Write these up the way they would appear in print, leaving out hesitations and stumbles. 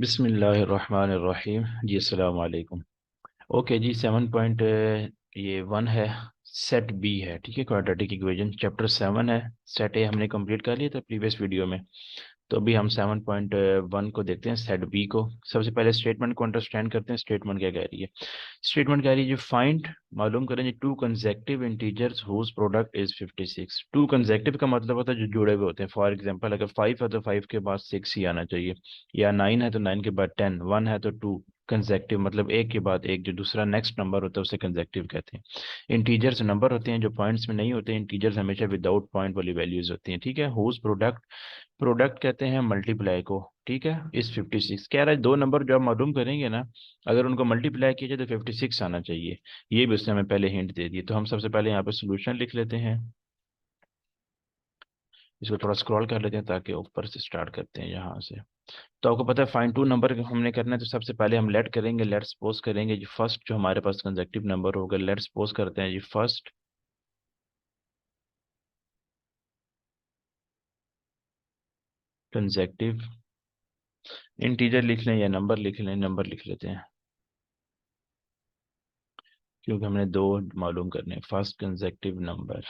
बिस्मिल्लाहिर्रहमानिर्रहीम जी अस्सलाम वालेकुम। ओके जी 7.1 है। सेट बी है, ठीक है, क्वाड्रेटिक इक्वेशन चैप्टर 7 है। सेट ए हमने कंप्लीट कर लिया था प्रीवियस वीडियो में। तो अभी हम 7.1 को देखते हैं, सेट बी को। सबसे पहले स्टेटमेंट को अंडरस्टैंड करते हैं। स्टेटमेंट क्या कह रही है? स्टेटमेंट कह रही है जी फाइंड, मालूम करें जी, two consecutive integers whose product is 56। Two consecutive का मतलब होता है जो जुड़े हुए होते हैं। फॉर एग्जांपल अगर 5 है तो 5 के बाद 6 ही आना चाहिए, या 9 है तो 9 के बाद 10, 1 है तो 2। कंसेक्टिव मतलब एक के बाद एक, जो दूसरा नेक्स्ट नंबर होता है उसे कंसेक्टिव कहते हैं। इंटीजर्स नंबर होते हैं जो पॉइंट्स में नहीं होते। इंटीजर्स हमेशा विदाउट पॉइंट वाली वैल्यूज होती हैं, ठीक है। हुज प्रोडक्ट, प्रोडक्ट कहते हैं मल्टीप्लाई को, ठीक है। इस 56 कह रहा है दो नंबर जो आप मालूम करेंगे ना, अगर उनको मल्टीप्लाई किया जाए तो 56 आना चाहिए। ये भी उसने हमें पहले हिंट दे दी। तो हम सबसे पहले यहाँ पे सोल्यूशन लिख लेते हैं। इसको थोड़ा स्क्रॉल कर लेते हैं ताकि ऊपर से स्टार्ट करते हैं यहाँ से। तो आपको पता है फाइन टू नंबर हमने करना है, तो सबसे पहले हम लेट करेंगे, लेट सपोज करेंगे जी फर्स्ट जो हमारे पास कंसेक्टिव नंबर होगा, लेट सपोज करते हैं जी फर्स्ट कंसेक्टिव इंटीजर लिख लें या नंबर लिख लें, नंबर लिख लेते हैं क्योंकि हमने दो मालूम करने हैं। First consecutive number,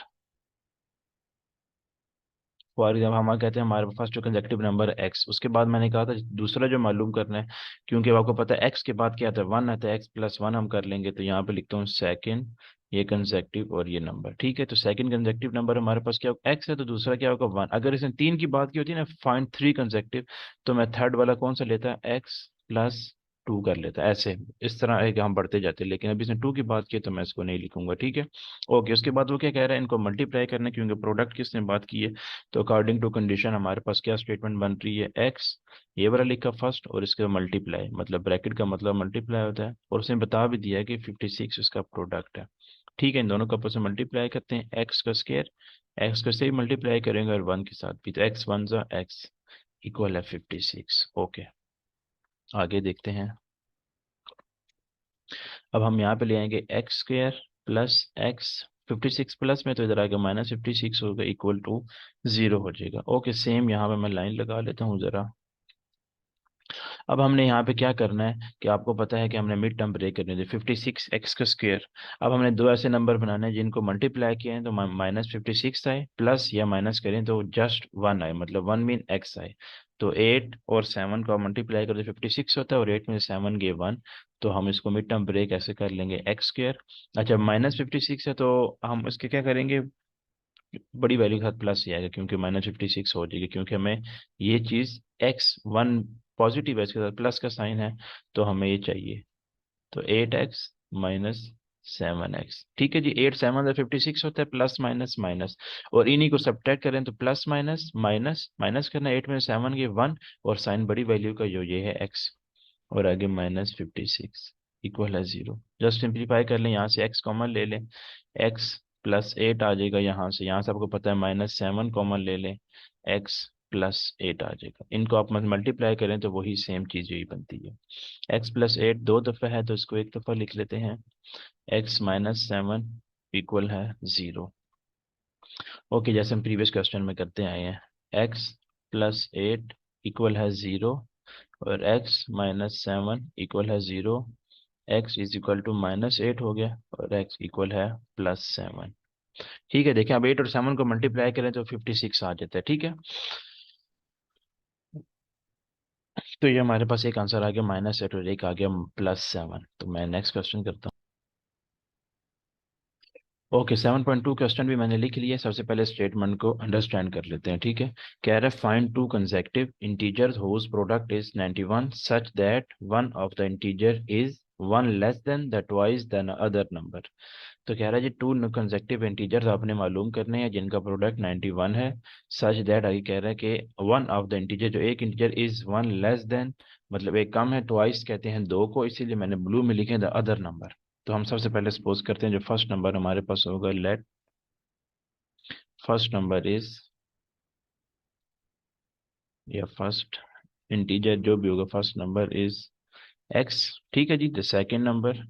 for example हम कहते हैं हमारे पास जो कंसेक्टिव नंबर है एक्स, उसके बाद मैंने कहा था दूसरा जो मालूम करना है, क्योंकि आपको पता है एक्स के बाद क्या आता है, वन आता है, एक्स प्लस वन हम कर लेंगे। तो यहाँ पे लिखता हूँ सेकंड, ये कंसेक्टिव और ये नंबर, ठीक है। तो सेकंड कंसेक्टिव नंबर हमारे पास क्या होगा, एक्स है, तो दूसरा क्या होगा, वन। अगर इसने तीन की बात की होती है ना, फाइंड थ्री कंसेक्टिव, तो मैं थर्ड वाला कौन सा लेता है, एक्स प्लस टू कर लेता है। ऐसे इस तरह है कि हम बढ़ते जाते हैं, लेकिन अभी इसने टू की बात की तो मैं इसको नहीं लिखूंगा, ठीक है। ओके, उसके बाद वो क्या कह रहा है, इनको मल्टीप्लाई करना है, क्योंकि प्रोडक्ट किसने बात की है। तो अकॉर्डिंग टू कंडीशन हमारे पास क्या स्टेटमेंट बन रही है, एक्स ये वाला लिखा फर्स्ट और इसका मल्टीप्लाई, मतलब ब्रैकेट का मतलब मल्टीप्लाई होता है, और उसने बता भी दिया है कि 56 इसका प्रोडक्ट है, ठीक है। इन दोनों का आपस में मल्टीप्लाई करते हैं, एक्स का स्क्वायर, एक्स का से ही मल्टीप्लाई करेंगे और वन के साथ भी, तो एक्स वन जा एक्स इक्वल है 56। ओके, आगे देखते हैं। अब हम यहाँ पे ले आएंगे x square plus x, 56 plus में तो इधर आएगा माइनस 56 होगा, इक्वल टू जीरो हो जाएगा। ओके, सेम यहाँ पे मैं लाइन लगा लेता हूँ जरा। अब हमने यहाँ पे क्या करना है कि आपको पता है कि हमने मिड टर्म ब्रेक करनी थी, 56 का स्क्वायर। अब हमने दो ऐसे नंबर बनाने हैं जिनको मल्टीप्लाई किए हैं तो माइनस 56 आए, प्लस या माइनस करें तो जस्ट वन आए, मतलब वन मीन एक्स आए। तो 8 और 7 को मल्टीप्लाई करें तो 56 होता है, और 8 में 7 गए 1। तो हम इसको मिड टर्म ब्रेक ऐसे कर लेंगे, एक्स स्क्वायर। अच्छा, माइनस 56 है तो हम इसके क्या करेंगे, बड़ी वैल्यू के साथ प्लस ही आएगा, क्योंकि माइनस 56 हो जाएगी, क्योंकि हमें ये चीज एक्स वन पॉजिटिव है, इसके साथ प्लस का साइन है, तो हमें ये चाहिए। तो 8x माइनस 7x, ठीक है जी। 8 7 56 होता है, प्लस माइनस माइनस, और इन्हीं को सब्ट्रैक्ट करें तो प्लस माइनस माइनस माइनस करना, 8 में 7 के 1, और साइन बड़ी वैल्यू का जो ये है x, और आगे माइनस 56 इक्वल है जीरो। जस्ट सिंप्लीफाई कर लें, यहाँ से x कॉमन ले लें, x प्लस एट आ जाएगा यहाँ से आपको पता है माइनस 7 कॉमन ले लें, x प्लस एट आ जाएगा। इनको आप मल्टीप्लाई करें तो वही सेम चीज यही बनती है। x प्लस एट दो दफा है तो इसको एक दफा लिख लेते हैं, x माइनस 7 इक्वल है जीरो। ओके, जैसे हम प्रीवियस क्वेश्चन में करते आए हैं, x प्लस एट इक्वल है जीरो, और x माइनस 7 इक्वल है zero. x is equal to minus eight हो गया, और x इक्वल है प्लस 7। ठीक है, देखें अब 8 और 7 को मल्टीप्लाई करें तो 56 आ जाता है, ठीक है। तो ये हमारे पास एक आंसर आ गया माइनस एट, और एक आ गया प्लस 7। तो मैं नेक्स्ट क्वेश्चन करता हूँ। ओके, 7.2 क्वेश्चन भी मैंने लिख लिया है। सबसे पहले स्टेटमेंट को अंडरस्टैंड कर लेते हैं, ठीक है। कह रहा है find two consecutive integers whose product is 91 such that one of the integer is one less than the twice than other number. तो कह रहा है जी टू कंसेक्टिव इंटीजर्स आपने मालूम करने हैं जिनका प्रोडक्ट 91 है, सच दैट आगे कह रहा है कि वन ऑफ द इंटीजर, जो एक integer is one less then, मतलब एक कम है, ट्वाइस कहते हैं दो को, इसीलिए मैंने ब्लू में लिखे द अदर नंबर। तो हम सबसे पहले सपोज करते हैं जो फर्स्ट नंबर हमारे पास होगा, लेट फर्स्ट नंबर इज, या फर्स्ट इंटीजर जो भी होगा, फर्स्ट नंबर इज एक्स, ठीक है जी। द सेकेंड नंबर,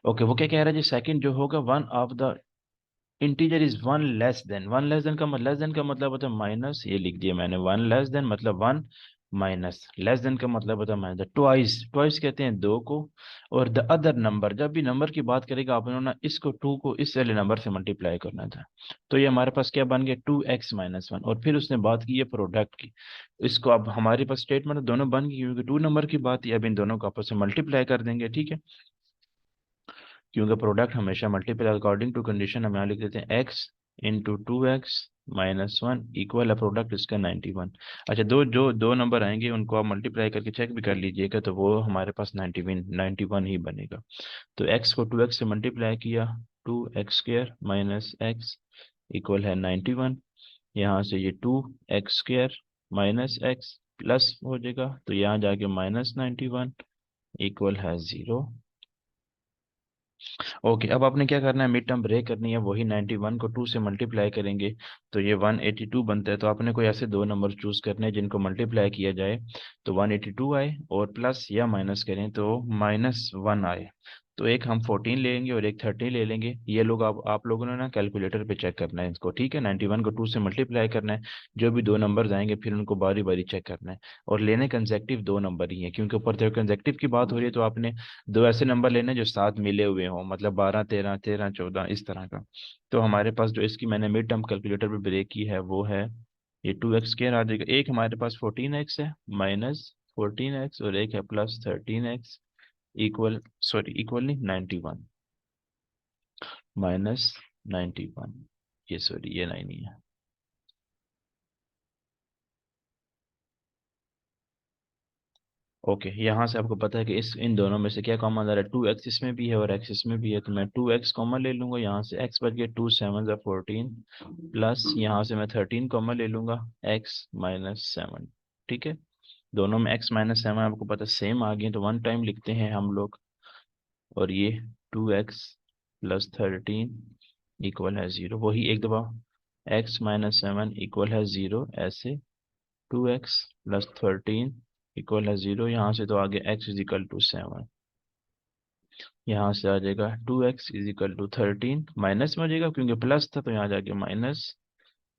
ओके, वो क्या कह रहा है जी, सेकंड जो होगा one of the integer is one less then, one less then का मतलब होता है माइनस, ये लिख दिया मैंने, वन लेस देन मतलब वन, माइनस लेस देन का मतलब होता है माइनस, ट्वाइस, ट्वाइस कहते हैं दो को, और द अदर नंबर, जब भी नंबर की बात करेगा आपने ना इसको टू को इस वाले नंबर से मल्टीप्लाई करना था। तो ये हमारे पास क्या बन गया, 2x-1, और फिर उसने बात की है प्रोडक्ट की। इसको अब हमारे पास स्टेटमेंट दोनों बन गई, क्योंकि टू नंबर की बात है, अब इन दोनों को आपस में मल्टीप्लाई कर देंगे, ठीक है, क्योंकि प्रोडक्ट हमेशा मल्टीपल अकॉर्डिंग टू कंडीशन, हम यहाँ लिख देते हैं x इंटू 2x-1 इक्वल है प्रोडक्ट इसका 91। अच्छा, दो नंबर आएंगे उनको आप मल्टीप्लाई करके चेक भी कर लीजिएगा, तो वो हमारे पास 91 ही बनेगा। तो x को 2x से मल्टीप्लाई किया, 2x² - x इक्वल है 91। यहाँ से ये 2x² - x प्लस हो जाएगा, तो यहाँ जाके -91 इक्वल है 0। ओके, अब आपने क्या करना है, मिड टर्म ब्रेक करनी है, वही 91 को 2 से मल्टीप्लाई करेंगे तो ये 182 बनता है। तो आपने कोई ऐसे दो नंबर चूज करने हैं जिनको मल्टीप्लाई किया जाए तो 182 आए, और प्लस या माइनस करें तो -1 आए। तो एक हम 14 लेंगे और एक 30 ले लेंगे। ये लोग आप लोगों ने ना कैलकुलेटर पे चेक करना है इसको, ठीक है, 91 को 2 से मल्टीप्लाई करना है, जो भी दो नंबर्स आएंगे फिर उनको बारी बारी चेक करना है, और लेने कंसेक्टिव दो नंबर ही है, क्योंकि ऊपर जब कंसेक्टिव की बात हो रही है तो आपने दो ऐसे नंबर लेने जो साथ मिले हुए हों, मतलब 12 13 13 14 इस तरह का। तो हमारे पास जो इसकी मैंने मिड टर्म कैलकुलेटर पे ब्रेक की है वो है, ये 2x² आ जाएगा, एक हमारे पास 14x है, -14x, और एक है +13x इक्वल, सॉरी इक्वल नहीं, 91 -91, ये सॉरी ये 9 ही है। ओके, यहाँ से आपको पता है कि इस इन दोनों में से क्या कॉमन आ रहा है, 2x इसमें भी है और x इसमें भी है, तो मैं 2x कॉमन ले लूंगा, यहाँ से x बच गया 2 7 14, प्लस यहाँ से मैं 13 कॉमन ले लूंगा, x-7, ठीक है। दोनों में x-7 आपको पता सेम आ गए, तो वन टाइम लिखते हैं हम लोग, और ये 2x + 13 इक्वल है 0, वही एक दफ़ा x-7 इक्वल है 0 ऐसे, 2x + 13 इक्वल है 0, यहाँ से तो आगे x = 7, यहाँ से आ जाएगा 2x = 13, माइनस में हो जाएगा क्योंकि प्लस था, तो यहाँ जाके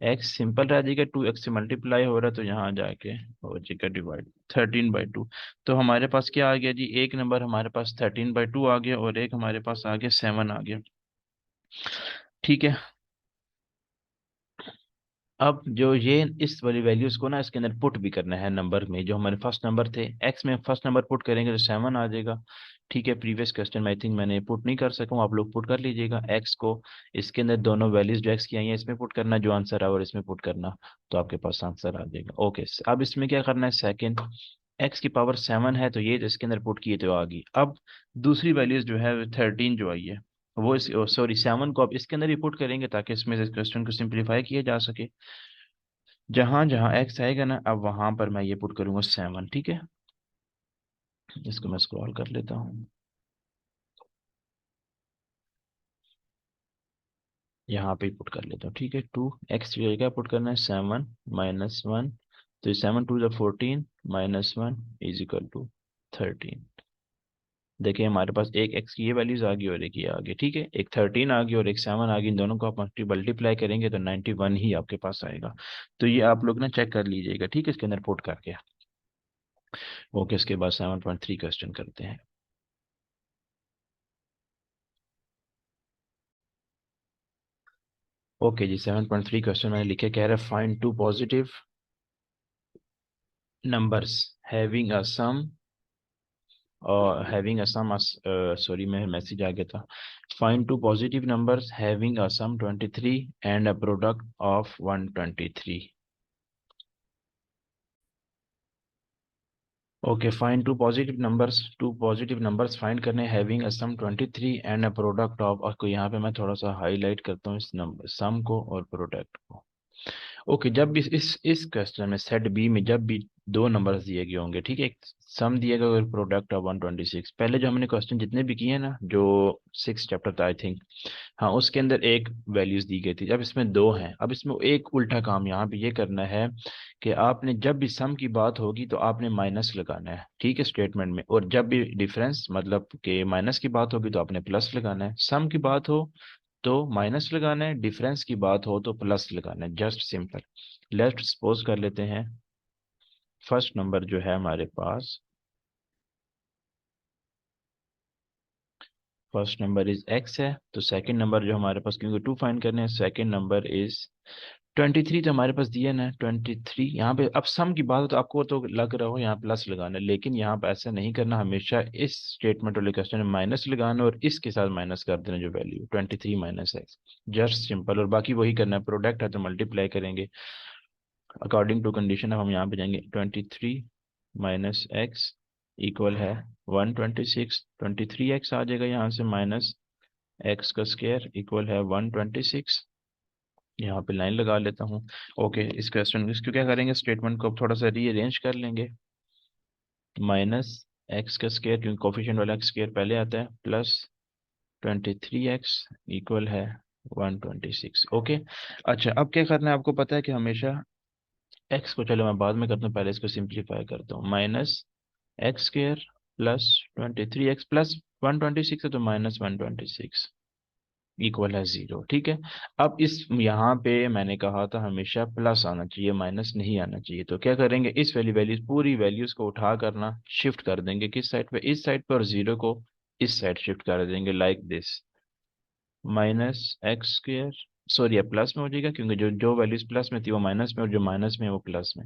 -x सिंपल रह जाएगा, 2x से मल्टीप्लाई हो रहा है तो यहाँ जाके हो जाएगा डिवाइड 13/2। तो हमारे पास क्या आ गया जी, एक नंबर हमारे पास 13/2 आ गया, और एक हमारे पास आ गया 7 आ गया, ठीक है। अब जो ये इस वाली वैल्यूज को ना इसके अंदर पुट भी करना है नंबर में, जो हमारे फर्स्ट नंबर थे, एक्स में फर्स्ट नंबर पुट करेंगे तो 7 आ जाएगा, ठीक है। प्रीवियस क्वेश्चन में आई थिंक मैंने पुट नहीं कर सका हूँ, आप लोग पुट कर लीजिएगा एक्स को, इसके अंदर दोनों वैल्यूज जो एक्स की आई हैं इसमें पुट करना, जो आंसर है और इसमें पुट करना, तो आपके पास आंसर आ जाएगा। ओके, अब इसमें क्या करना है, सेकेंड एक्स की पावर 7 है तो ये तो इसके अंदर पुट किए तो आ गई। अब दूसरी वैल्यूज जो है 13 जो आई है वो इस, सॉरी 7 को अब इसके अंदर ही पुट करेंगे ताकि इसमें से क्वेश्चन को सिंप्लीफाई किया जा सके। जहां जहां एक्स आएगा ना, अब वहां पर मैं ये पुट करूंगा 7, ठीक है। इसको मैं स्क्रॉल कर लेता हूँ, यहाँ पे पुट कर लेता हूँ, ठीक है। 2x की जगह पुट करना है 7-1, तो 7 2 14, -1 = 13। देखिए हमारे पास एक x की ये वैल्यूज आ गई और एक ये आ गई, ठीक है, एक 13 आ गई और एक 7 आ गई, इन दोनों को आप मल्टीप्लाई करेंगे तो 91 ही आपके पास आएगा। तो ये आप लोग ना चेक कर लीजिएगा, ठीक है, इसके अंदर पुट करके। ओके, इसके बाद 7.3 क्वेश्चन करते हैं। ओके जी, 7.3 क्वेश्चन मैंने लिखे, कह रहा है find two positive numbers having a sum, और हैविंग अ सम, सॉरी मैं मैसेज आ गया था, find two positive numbers having a sum 23 and a product of 123। Okay, find two positive numbers find करने, having a sum 23 and a product of, और को यहाँ पे मैं थोड़ा सा हाईलाइट करता हूँ इस नंबर सम को और प्रोडक्ट को। ओके, जब भी इस क्वेश्चन में सेट बी में जब भी दो नंबर्स दिए गए होंगे, ठीक है, एक सम दिया गया और प्रोडक्ट ऑफ 126, पहले जो हमने क्वेश्चन जितने भी किए हैं ना, जो 6 चैप्टर था आई थिंक, हाँ उसके अंदर एक वैल्यूज दी गई थी, जब इसमें दो हैं, अब इसमें एक उल्टा काम यहाँ पे ये करना है कि आपने जब भी सम की बात होगी तो आपने माइनस लगाना है, ठीक है, स्टेटमेंट में, और जब भी डिफरेंस मतलब कि माइनस की बात होगी तो आपने प्लस लगाना है। सम की बात हो तो माइनस लगाना है, डिफरेंस की बात हो तो प्लस लगाना है, जस्ट सिंपल। लेट्स सपोज कर लेते हैं फर्स्ट नंबर जो है हमारे पास, फर्स्ट नंबर इज एक्स है, तो सेकंड नंबर जो हमारे पास, क्योंकि टू फाइंड करने हैं, सेकंड नंबर इज 23, तो हमारे पास दिया ना 23। यहाँ पे अब सम की बात हो तो आपको तो लग रहा हो यहाँ प्लस लगाना है, लेकिन यहाँ पे ऐसा नहीं करना, हमेशा इस स्टेटमेंट वाले क्वेश्चन में माइनस लगाना और इसके साथ माइनस कर देना जो value 23 minus x, just simple. और बाकी वही करना है, प्रोडक्ट है तो मल्टीप्लाई करेंगे अकॉर्डिंग टू कंडीशन। अब हम यहाँ पे जाएंगे 23 माइनस एक्स इक्वल है 126, 23x आ जाएगा यहाँ से, माइनस एक्स का स्क्वायर इक्वल है 126। यहाँ पे लाइन लगा लेता हूँ। ओके, इस क्वेश्चन इसको क्या करेंगे, स्टेटमेंट को थोड़ा सा रीअरेंज कर लेंगे। माइनस एक्स का स्क्वायर, क्योंकि कोफिशिएंट वाला स्क्वायर पहले आता है, प्लस 23x इक्वल है 126। ओके, अच्छा अब क्या करना है, आपको पता है कि हमेशा एक्स को, चलो मैं बाद में करता हूँ, पहले इसको सिंप्लीफाई करता हूँ। Minus x square plus 23x plus 126 है, तो माइनस 126 इक्वल है 0। ठीक है, अब इस यहाँ पे मैंने कहा था हमेशा प्लस आना चाहिए, माइनस नहीं आना चाहिए। तो क्या करेंगे, इस वैल्यूज पूरी वैल्यूज को उठा करना शिफ्ट कर देंगे किस साइड पे, इस साइड पे, और 0 को इस साइड शिफ्ट कर देंगे, like this. Minus x square, sorry अब प्लस में हो जाएगा, क्योंकि जो जो वैल्यूज प्लस में थी वो माइनस में, और जो माइनस में है वो प्लस में।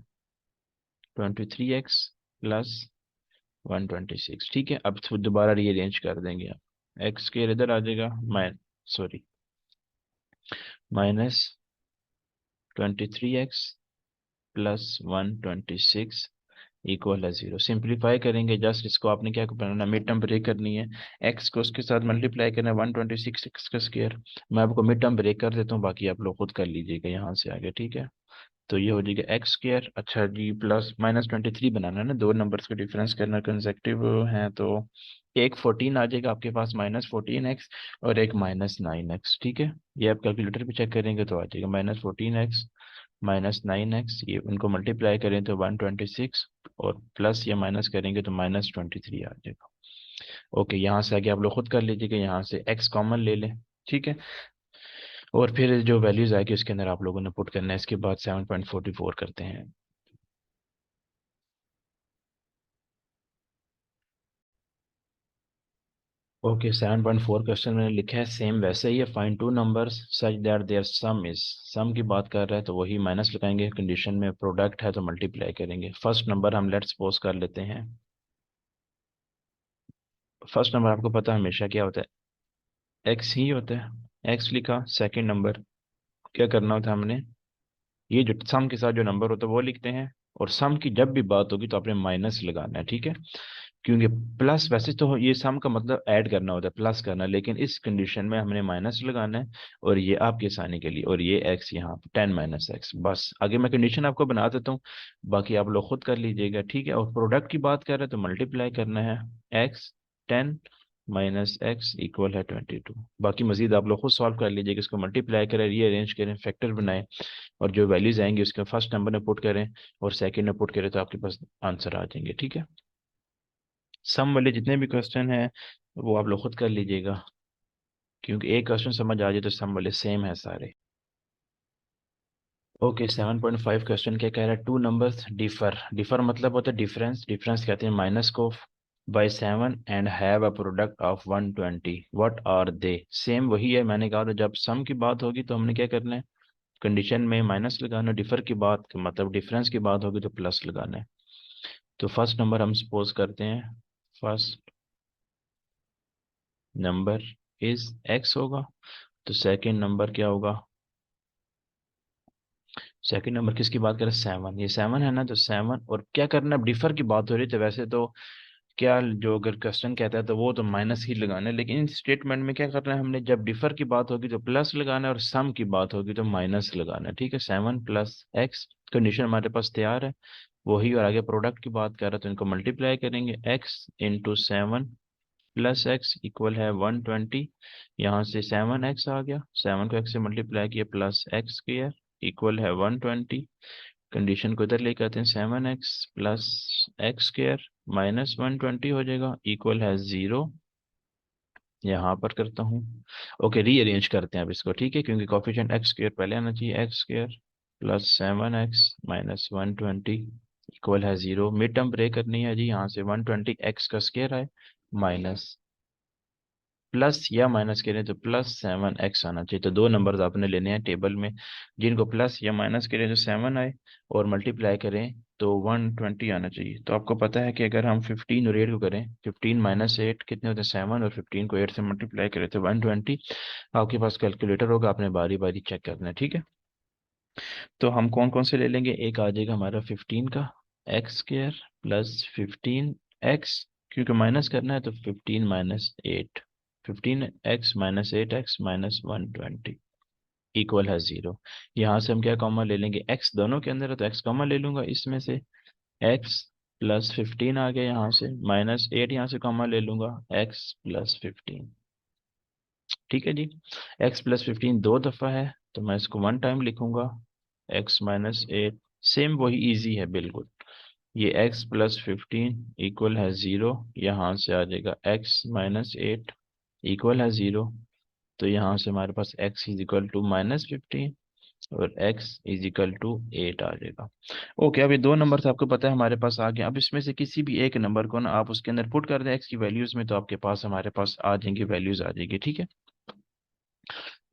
23x plus 126। ठीक है, अब दोबारा रीअरेंज कर देंगे आप, एक्स स्क्र इधर आ जाएगा, sorry minus 23x plus 126 equal है 0। सिंप्लीफाई करेंगे, जस्ट इसको आपने क्या बनाना, मिड टर्म ब्रेक करनी है, एक्स को उसके साथ मल्टीप्लाई करना है 126 एक्स का स्क्वायर। मैं आपको मिड टर्म ब्रेक कर देता हूँ, बाकी आप लोग खुद कर लीजिएगा यहाँ से आगे। ठीक है, तो ये हो जाएगा एक्स स्क्वायर, अच्छा जी, प्लस माइनस 23 बनाना है ना, दो नंबर्स को डिफरेंस करना, कंसेक्टिव है तो एक 14 आ जाएगा आपके पास, -14x, और एक -9x। ठीक है, ये आप कैलकुलेटर पे चेक करेंगे तो आ जाएगा -14x -9x, ये उनको मल्टीप्लाई करें तो 126, और प्लस या माइनस करेंगे तो -23 आ जाएगा। ओके, यहाँ से आगे आप लोग खुद कर लीजिएगा, यहाँ से x कॉमन ले लें। ठीक है, और फिर जो वैल्यूज आएगी उसके अंदर आप लोगों ने पुट करना है, इसके बाद 7.44 करते हैं। ओके, 7.4 क्वेश्चन मैंने लिखा है, सेम वैसे ही है, find two numbers such that their sum is, sum की बात कर रहा है तो वही माइनस लगाएंगे, कंडीशन में प्रोडक्ट है तो मल्टीप्लाई करेंगे। फर्स्ट नंबर हम लेट्स सपोज कर लेते हैं, फर्स्ट नंबर आपको पता है हमेशा क्या होता है, एक्स ही होता है, एक्स लिखा। सेकंड नंबर क्या करना होता है हमने, ये जो सम के साथ जो नंबर होता है वो लिखते हैं, और सम की जब भी बात होगी तो आपने माइनस लगाना है। ठीक है, क्योंकि प्लस, वैसे तो ये सम का मतलब ऐड करना होता है, प्लस करना, लेकिन इस कंडीशन में हमने माइनस लगाना है, और ये आपके आसानी के लिए, और ये एक्स यहाँ 10 माइनस एक्स, बस आगे मैं कंडीशन आपको बना देता हूँ, बाकी आप लोग खुद कर लीजिएगा। ठीक है, और प्रोडक्ट की बात कर रहे हैं तो मल्टीप्लाई करना है, एक्स 10 माइनस एक्स इक्वल है 22। बाकी मजीद आप लोग खुद सॉल्व कर लीजिएगा, इसको मल्टीप्लाई करें, रीअरेंज करें, फैक्टर बनाएं, और जो वैल्यूज आएंगी उसके फर्स्ट नंबर में पुट करें और सेकंड में पुट करें, तो आपके पास आंसर आ जाएंगे। ठीक है, सम वाले जितने भी क्वेश्चन हैं वो आप लोग खुद कर लीजिएगा, क्योंकि एक क्वेश्चन समझ आ जाए तो सम वाले सेम है सारे। ओके, 7.5 क्वेश्चन क्या कह रहा है, टू नंबर्स डिफर, डिफर मतलब होता है डिफरेंस, डिफरेंस कहते हैं माइनस को by 7 and have a product of 120, what are they. Same वही है, मैंने कहा था जब सम की बात होगी तो हमने क्या करना है, कंडीशन में माइनस लगाना, डिफर की बात मतलब डिफरेंस की बात होगी तो प्लस लगाना है। तो फर्स्ट नंबर हम सपोज करते हैं, फर्स्ट नंबर इज एक्स होगा, तो सेकंड नंबर क्या होगा, सेकंड नंबर किसकी बात करें, 7, ये 7 है ना, तो 7, और क्या करना, अब डिफर की बात हो रही है तो वैसे तो क्या, जो अगर क्वेश्चन कहता है तो वो तो माइनस ही लगाना है, लेकिन इन स्टेटमेंट में क्या करना है हमने, जब डिफर की बात होगी तो प्लस लगाना है, और सम की बात होगी तो माइनस लगाना है। ठीक है, 7 प्लस एक्स, कंडीशन हमारे पास तैयार है वही, और आगे प्रोडक्ट की बात कर रहे हैं तो इनको मल्टीप्लाई करेंगे, x into 7 plus x equal है 120, यहाँ से 7x आ गया, 7 को x से मल्टीप्लाई किया, प्लस एक्स स्क्वायर इक्वल है 120, कंडीशन को इधर लेके आते हैं, 7x plus x square minus 120 हो जाएगा, इक्वल है 0। यहाँ पर करता हूँ। ओके, रीअरेंज करते हैं अब इसको, ठीक है, क्योंकि कोफिशिएंट एक्स स्क्र पहले आना चाहिए। X square plus 7x minus 120 equal है 0। मिड टर्म ब्रेक करनी है जी, यहाँ से 120 एक्स का स्क्र है माइनस प्लस या माइनस करें तो प्लस 7x आना चाहिए। तो दो नंबर्स आपने लेने हैं टेबल में, जिनको प्लस या माइनस करें तो 7 आए, और मल्टीप्लाई करें तो 120 आना चाहिए। तो आपको पता है कि अगर हम 15 और 8 को करें, 15 माइनस 8 कितने होते हैं 7, और 15 को 8 से मल्टीप्लाई करें तो 120। आपके पास कैलकुलेटर होगा, आपने बारी बारी चेक करना है, ठीक है। तो हम कौन कौन से ले लेंगे, एक आ जाएगा हमारा 15 का एक्स स्क्र प्लस 15x, क्योंकि माइनस करना है तो 15 minus 8, 15x minus 8x minus 120 equal है 0। यहाँ से हम क्या कॉमन ले लेंगे, x दोनों के अंदर है तो x कॉमन ले लूंगा इसमें से। x प्लस 15 आ गया यहाँ से, माइनस 8 यहाँ से कॉमन ले लूंगा, x प्लस 15, ठीक है जी। x प्लस 15 दो दफ़ा है तो मैं इसको वन टाइम लिखूंगा, x माइनस 8, सेम वही इजी है बिल्कुल। ये x प्लस 15 इक्वल है 0, यहाँ से आ जाएगा x माइनस 8 इक्वल है 0। तो यहाँ से हमारे पास x is equal to minus 15 और x इज इक्वल टू 8 आ जाएगा। ओके, अब ये दो नंबर आपको पता है हमारे पास आ गए। अब इसमें से किसी भी एक नंबर को ना आप उसके अंदर पुट कर दें x की वैल्यूज में, तो आपके पास हमारे पास आ जाएंगी, वैल्यूज आ जाएगी, ठीक है।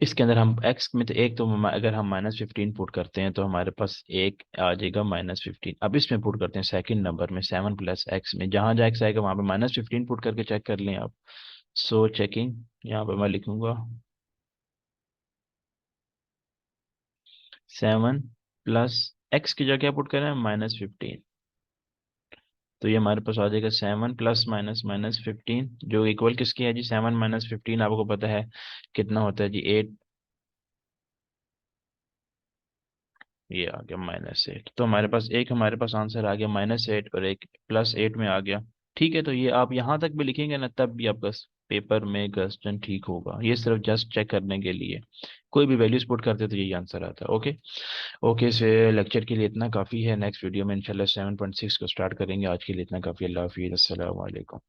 इसके अंदर हम x में तो एक, तो अगर हम माइनस 15 पुट करते हैं तो हमारे पास एक आ जाएगा माइनस 15। अब इसमें पुट करते हैं सेकंड नंबर में 7 प्लस एक्स में, जहां जहाँ x आएगा वहां पे माइनस 15 पुट करके चेक कर लें आप। सो चेकिंग, यहाँ पे मैं लिखूंगा 7 प्लस एक्स की जगह क्या पुट करें, -15। तो ये हमारे पास आ जाएगा 7 प्लस माइनस माइनस 15, जो इक्वल किसकी है जी, 7 माइनस 15 आपको पता है कितना होता है जी, 8। ये आ गया -8। तो हमारे पास एक, हमारे पास आंसर आ गया -8 और एक +8 में आ गया, ठीक है। तो ये आप यहाँ तक भी लिखेंगे ना तब भी आपका पेपर में क्वेश्चन ठीक होगा, ये सिर्फ जस्ट चेक करने के लिए। कोई भी वैल्यूज पुट करते तो यही आंसर आता है। ओके, ओके से लेक्चर के लिए इतना काफ़ी है। नेक्स्ट वीडियो में इंशाल्लाह 7.6 को स्टार्ट करेंगे। आज के लिए इतना काफ़ी। अल्लाह हाफिज़, अस्सलाम वालेकुम।